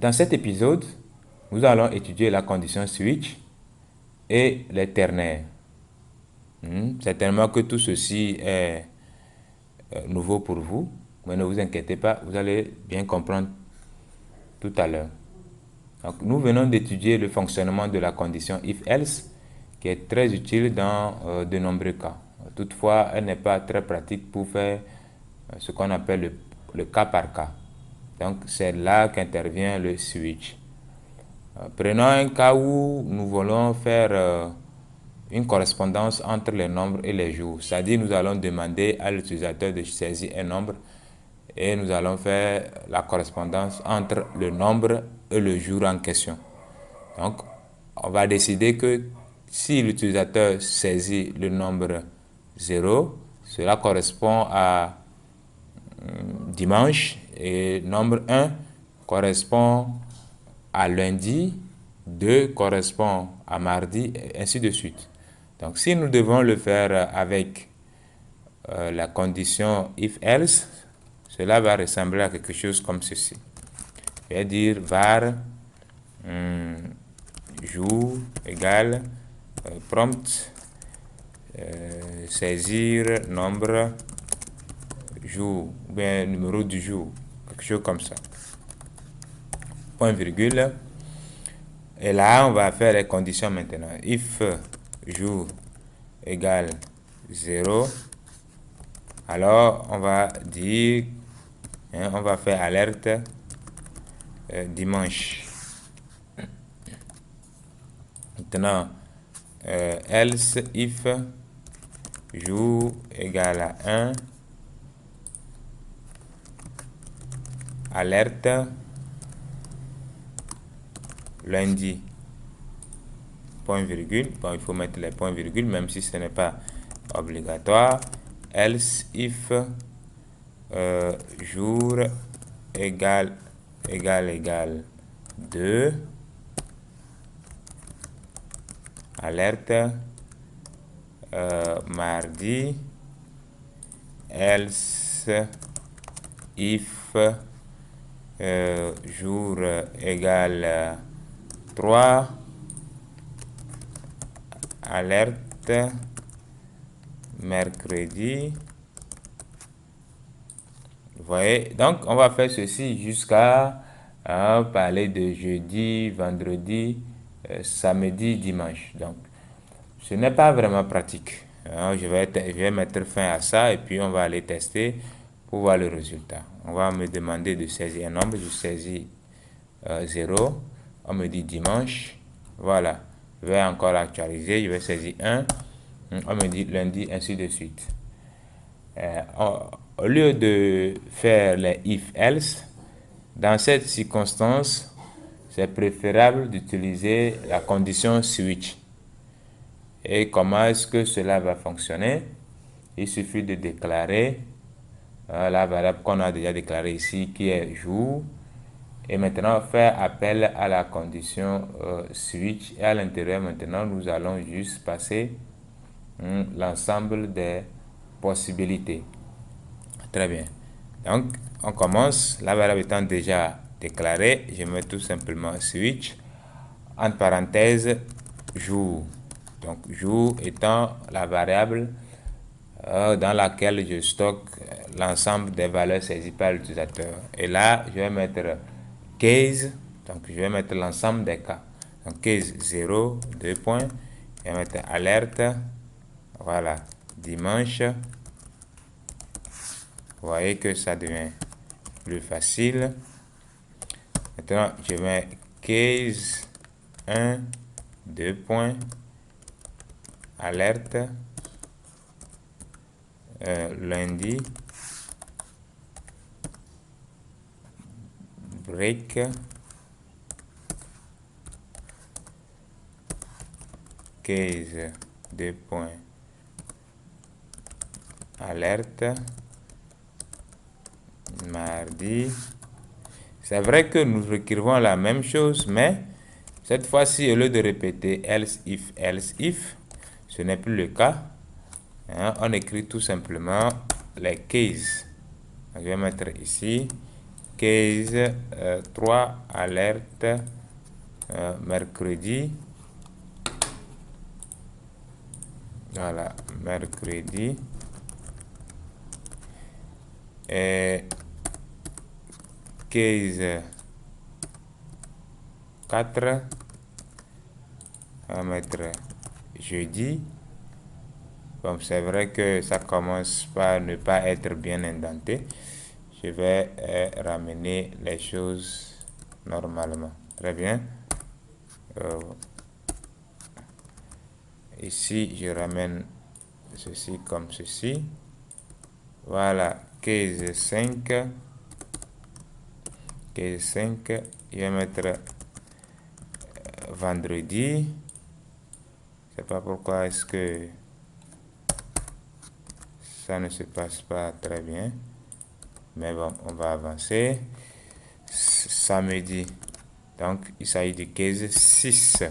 Dans cet épisode, nous allons étudier la condition switch et les ternaires. Certainement que tout ceci est nouveau pour vous, mais ne vous inquiétez pas, vous allez bien comprendre tout à l'heure. Donc, nous venons d'étudier le fonctionnement de la condition if-else, qui est très utile dans de nombreux cas. Toutefois, elle n'est pas très pratique pour faire ce qu'on appelle le cas par cas. Donc, c'est là qu'intervient le switch. Prenons un cas où nous voulons faire une correspondance entre les nombres et les jours. C'est-à-dire, nous allons demander à l'utilisateur de saisir un nombre et nous allons faire la correspondance entre le nombre et le jour en question. Donc, on va décider que si l'utilisateur saisit le nombre 0, cela correspond à dimanche et nombre 1 correspond à lundi, 2 correspond à mardi, et ainsi de suite. Donc, si nous devons le faire avec la condition if-else, cela va ressembler à quelque chose comme ceci. Je vais dire var jour égale prompt saisir nombre jour ou bien numéro du jour, quelque chose comme ça. Point virgule. Et là, on va faire les conditions maintenant. If jour égale 0, alors on va dire, on va faire alerte dimanche. Maintenant, else if jour égale à 1, alerte lundi, point virgule. Bon, il faut mettre les points virgules même si ce n'est pas obligatoire. Else if jour égale 2, alerte mardi. Else if jour égale 3, alerte mercredi. Vous voyez, donc on va faire ceci jusqu'à parler de jeudi, vendredi, samedi, dimanche. Donc ce n'est pas vraiment pratique. Je vais mettre fin à ça et puis on va aller tester pour voir le résultat. On va me demander de saisir un nombre, je saisis 0, on me dit dimanche, voilà, je vais encore actualiser, je vais saisir 1, on me dit lundi, ainsi de suite. Au lieu de faire les if-else, dans cette circonstance, c'est préférable d'utiliser la condition switch. Et comment est-ce que cela va fonctionner? Il suffit de déclarer la variable qu'on a déjà déclarée ici, qui est jour. Et maintenant, faire appel à la condition switch. Et à l'intérieur, maintenant, nous allons juste passer l'ensemble des possibilités. Très bien. Donc, on commence. La variable étant déjà déclarée, je mets tout simplement switch. Entre parenthèses, jour. Donc, jour étant la variable dans laquelle je stocke l'ensemble des valeurs saisies par l'utilisateur. Et là, je vais mettre case, donc je vais mettre l'ensemble des cas. Donc case 0, 2 points, je vais mettre alerte, voilà, dimanche. Vous voyez que ça devient plus facile. Maintenant, je mets case 1, 2 points, alerte, lundi, break, case 2 points, alerte, mardi. C'est vrai que nous écrivons la même chose, mais cette fois-ci, au lieu de répéter else if, ce n'est plus le cas. On écrit tout simplement les cases. Je vais mettre ici case 3 alerte mercredi. Voilà, mercredi. Et case 4, on va mettre jeudi. Bon, c'est vrai que ça commence par ne pas être bien indenté. Je vais ramener les choses normalement. Très bien. Ici, je ramène ceci comme ceci. Voilà, case 5. Case 5, je vais mettre vendredi. Je sais pas pourquoi est-ce que ça ne se passe pas très bien. Mais bon, on va avancer. Samedi. Donc, il s'agit du case 6.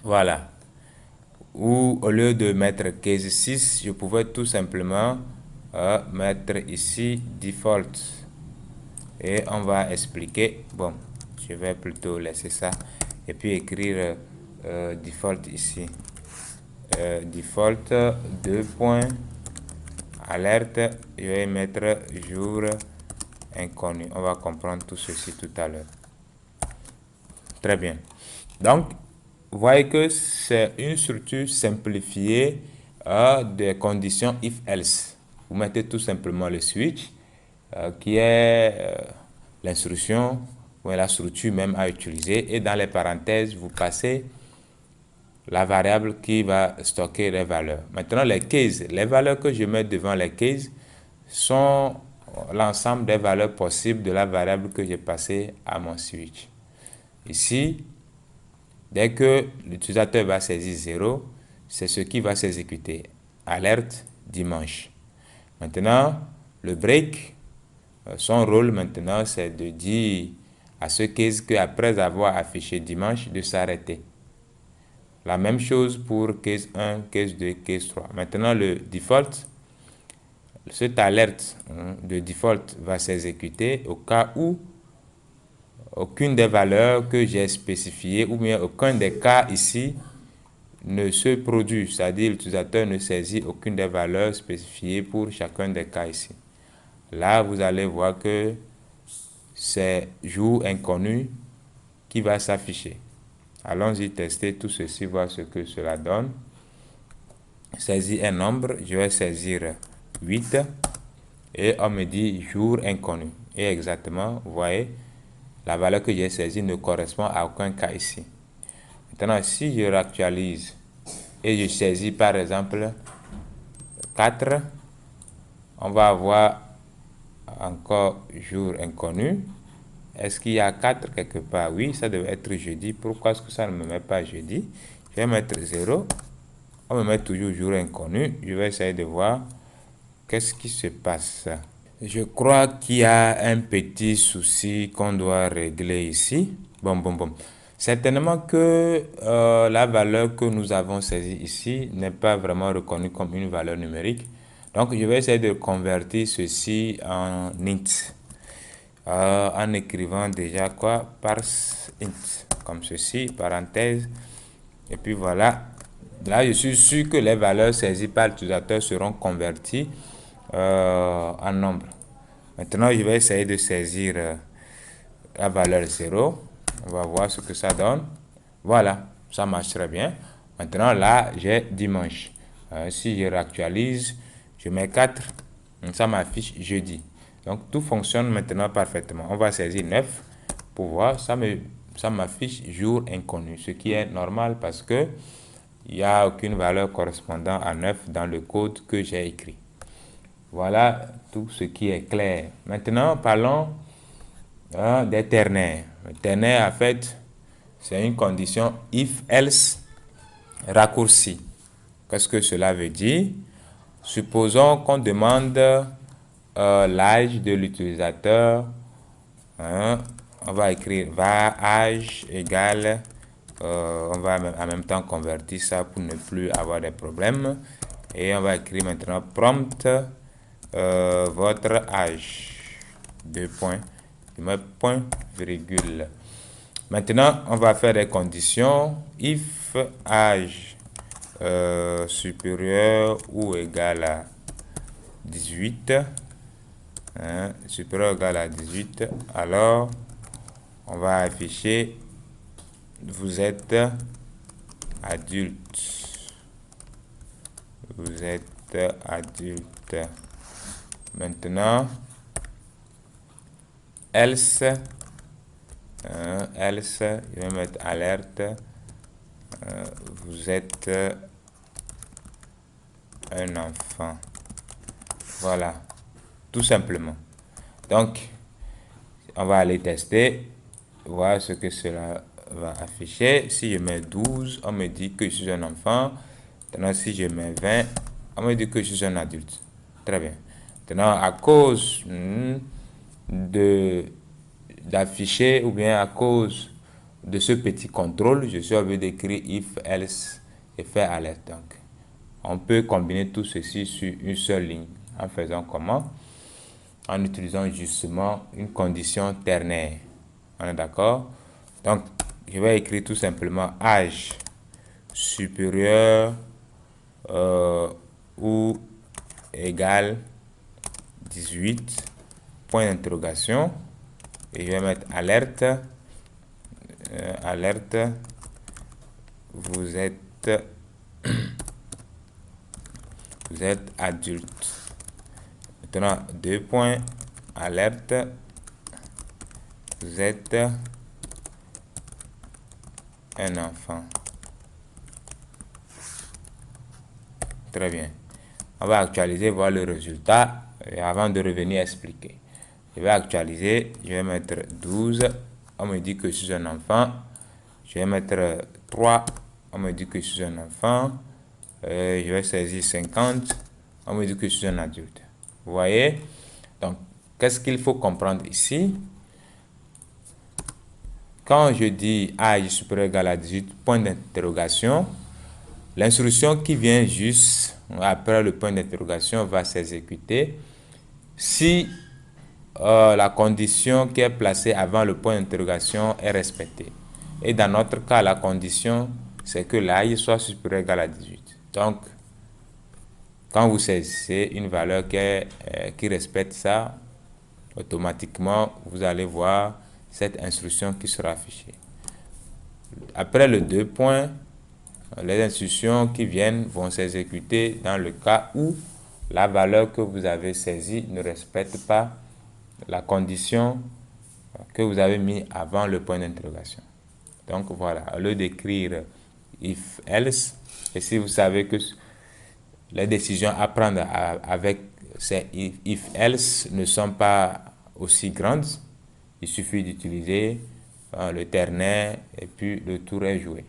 Voilà. Ou au lieu de mettre case 6, je pouvais tout simplement mettre ici default. Et on va expliquer. Bon, je vais plutôt laisser ça. Et puis écrire default ici. Default 2 points. Alerte. Je vais mettre jour inconnu. On va comprendre tout ceci tout à l'heure. Très bien. Donc, vous voyez que c'est une structure simplifiée des conditions if-else. Vous mettez tout simplement le switch qui est l'instruction ou la structure même à utiliser. Et dans les parenthèses, vous passez la variable qui va stocker les valeurs. Maintenant, les cases. Les valeurs que je mets devant les cases sont l'ensemble des valeurs possibles de la variable que j'ai passée à mon switch. Ici, dès que l'utilisateur va saisir 0, c'est ce qui va s'exécuter. Alerte dimanche. Maintenant, le break, son rôle maintenant, c'est de dire à ce case qu'après avoir affiché dimanche, de s'arrêter. La même chose pour case 1, case 2, case 3. Maintenant, le default, cette alerte de default va s'exécuter au cas où aucune des valeurs que j'ai spécifiées ou bien aucun des cas ici ne se produit, c'est-à-dire l'utilisateur ne saisit aucune des valeurs spécifiées pour chacun des cas ici. Là, vous allez voir que c'est jour inconnu qui va s'afficher. Allons-y tester tout ceci, voir ce que cela donne. Saisir un nombre, je vais saisir 8 et on me dit jour inconnu. Et exactement, vous voyez, la valeur que j'ai saisie ne correspond à aucun cas ici. Maintenant, si je réactualise et je saisis par exemple 4, on va avoir encore jour inconnu. Est-ce qu'il y a 4 quelque part? Oui, ça devait être jeudi. Pourquoi est-ce que ça ne me met pas jeudi? Je vais mettre 0. On me met toujours jour inconnu. Je vais essayer de voir qu'est-ce qui se passe. Je crois qu'il y a un petit souci qu'on doit régler ici. Bon. Certainement que la valeur que nous avons saisie ici n'est pas vraiment reconnue comme une valeur numérique. Donc, je vais essayer de convertir ceci en int. En écrivant déjà quoi? Parse int. Comme ceci, parenthèse. Et puis voilà. Là, je suis sûr que les valeurs saisies par l'utilisateur seront converties en nombre. Maintenant, je vais essayer de saisir la valeur 0. On va voir ce que ça donne. Voilà, ça marche très bien. Maintenant, là, j'ai dimanche. Si je réactualise, je mets 4. Ça m'affiche jeudi. Donc, tout fonctionne maintenant parfaitement. On va saisir 9 pour voir. Ça m'affiche jour inconnu, ce qui est normal parce que il n'y a aucune valeur correspondant à 9 dans le code que j'ai écrit. Voilà tout ce qui est clair. Maintenant, parlons des ternaires. Le ternaire, en fait, c'est une condition if-else raccourcie. Qu'est-ce que cela veut dire? Supposons qu'on demande l'âge de l'utilisateur. On va écrire var âge égale. On va en même temps convertir ça pour ne plus avoir de problèmes. Et on va écrire maintenant prompt votre âge. 2 points, je mets point, virgule. Maintenant, on va faire des conditions. If âge supérieur ou égal à 18, supérieur ou égal à 18, alors on va afficher vous êtes adulte. Vous êtes adulte. Maintenant, else, je vais mettre alerte. Vous êtes un enfant. Voilà, tout simplement. Donc, on va aller tester, voir ce que cela va afficher. Si je mets 12, on me dit que je suis un enfant. Maintenant, si je mets 20, on me dit que je suis un adulte. Très bien. Maintenant, à cause d'afficher ou bien à cause de ce petit contrôle, je suis obligé d'écrire if, else et faire alerte. Donc, on peut combiner tout ceci sur une seule ligne. En faisant comment? En utilisant justement une condition ternaire. On est d'accord? Donc, je vais écrire tout simplement âge supérieur ou égal 18, point d'interrogation. Et je vais mettre alerte. Alerte, vous êtes adulte. Maintenant, 2 points, alerte, vous êtes un enfant. Très bien. On va actualiser, voir le résultat. Et avant de revenir expliquer, je vais actualiser, je vais mettre 12. On me dit que je suis un enfant. Je vais mettre 3. On me dit que je suis un enfant. Je vais saisir 50. On me dit que je suis un adulte. Vous voyez? Donc, qu'est-ce qu'il faut comprendre ici? Quand je dis âge supérieur ou égal à 18, point d'interrogation, l'instruction qui vient juste après le point d'interrogation va s'exécuter si la condition qui est placée avant le point d'interrogation est respectée. Et dans notre cas, la condition, c'est que l'âge soit supérieur ou égal à 18. Donc, quand vous saisissez une valeur qui respecte ça, automatiquement, vous allez voir cette instruction qui sera affichée. Après le 2 points, les instructions qui viennent vont s'exécuter dans le cas où la valeur que vous avez saisie ne respecte pas la condition que vous avez mis avant le point d'interrogation. Donc voilà, au lieu d'écrire if else, et si vous savez que les décisions à prendre avec ces if else ne sont pas aussi grandes, il suffit d'utiliser le ternaire et puis le tour est joué.